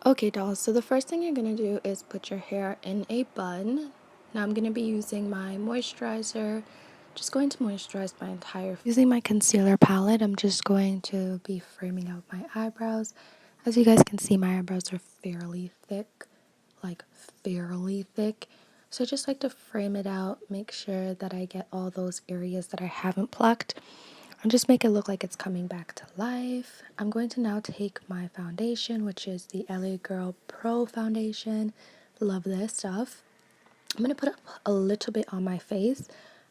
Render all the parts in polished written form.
Okay, dolls, so the first thing you're going to do is put your hair in a bun. Now I'm going to be using my moisturizer, just going to moisturize my entire face. Using my concealer palette, I'm just going to be framing out my eyebrows. As you guys can see, my eyebrows are fairly thick, like fairly thick. So I just like to frame it out, make sure that I get all those areas that I haven't plucked, and just make it look like it's coming back to life. I'm going to now take my foundation, which is the L.A Girl Pro Foundation. Love this stuff. I'm going to put up a little bit on my face.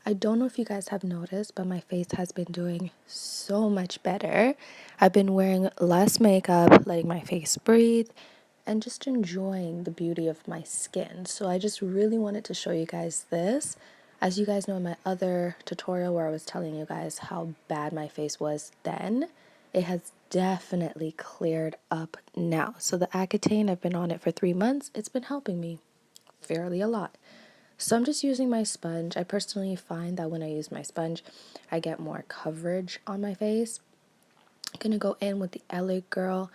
I don't know if you guys have noticed, but my face has been doing so much better. I've been wearing less makeup, letting my face breathe, and just enjoying the beauty of my skin. So I just really wanted to show you guys this. As you guys know, in my other tutorial where I was telling you guys how bad my face was then, it has definitely cleared up now. So the Accutane, I've been on it for 3 months. It's been helping me fairly a lot. So I'm just using my sponge. I personally find that when I use my sponge, I get more coverage on my face. I'm going to go in with the L.A Girl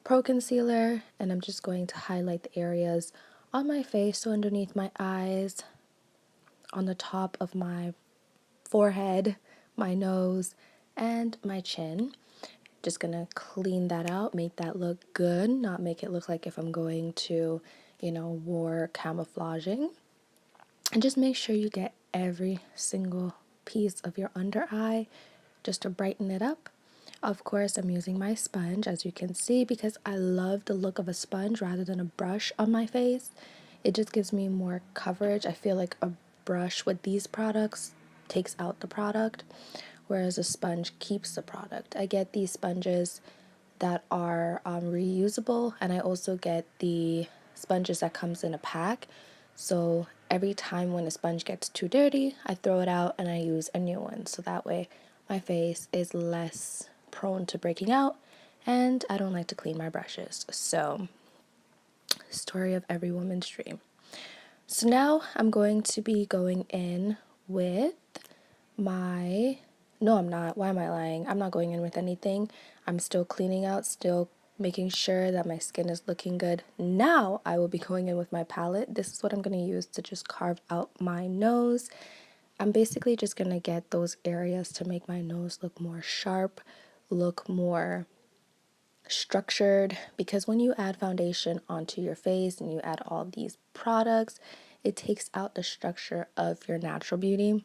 Pro Concealer, and I'm just going to highlight the areas on my face, so underneath my eyes, on the top of my forehead, my nose, and my chin. Just gonna clean that out, make that look good, not make it look like if I'm going to, war camouflaging. And just make sure you get every single piece of your under eye just to brighten it up. Of course, I'm using my sponge, as you can see, because I love the look of a sponge rather than a brush on my face. It just gives me more coverage. I feel like a brush with these products takes out the product, whereas a sponge keeps the product. I get these sponges that are reusable, and I also get the sponges that comes in a pack. So every time when a sponge gets too dirty, I throw it out and I use a new one. So that way my face is less prone to breaking out, and I don't like to clean my brushes. So, story of every woman's dream. So now I'm going to be going in with my, no, I'm not. Why am I lying? I'm not going in with anything. I'm still cleaning out, still making sure that my skin is looking good. Now I will be going in with my palette. This is what I'm going to use to just carve out my nose. I'm basically just going to get those areas to make my nose look more sharp, look more structured, because when you add foundation onto your face and you add all these products, it takes out the structure of your natural beauty.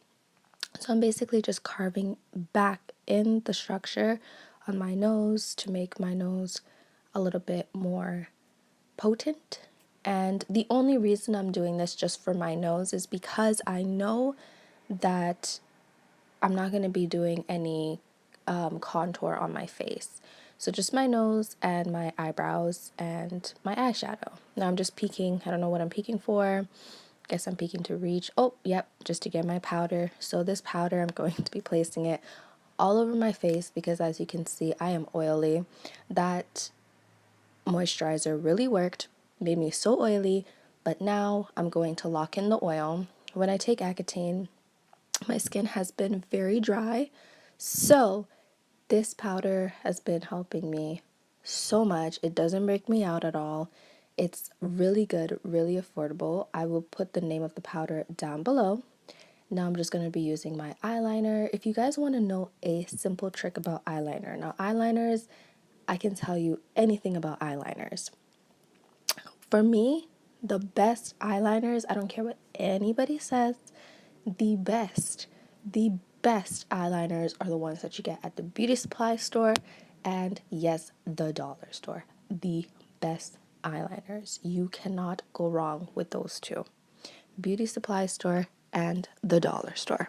So I'm basically just carving back in the structure on my nose to make my nose a little bit more potent. And the only reason I'm doing this just for my nose is because I know that I'm not going to be doing any contour on my face. So just my nose and my eyebrows and my eyeshadow. Now I'm just peeking. I don't know what I'm peeking for. Guess I'm peeking to reach. Oh, yep, just to get my powder. So this powder, I'm going to be placing it all over my face because, as you can see, I am oily. That moisturizer really worked, made me so oily, but now I'm going to lock in the oil. When I take Accutane, my skin has been very dry, so this powder has been helping me so much. It doesn't break me out at all. It's really good, really affordable. I will put the name of the powder down below. Now I'm just going to be using my eyeliner. If you guys want to know a simple trick about eyeliner. Now eyeliners, I can tell you anything about eyeliners. For me, the best eyeliners, I don't care what anybody says, the best eyeliners are the ones that you get at the beauty supply store and, yes, the dollar store. The best eyeliners. You cannot go wrong with those two. Beauty supply store and the dollar store.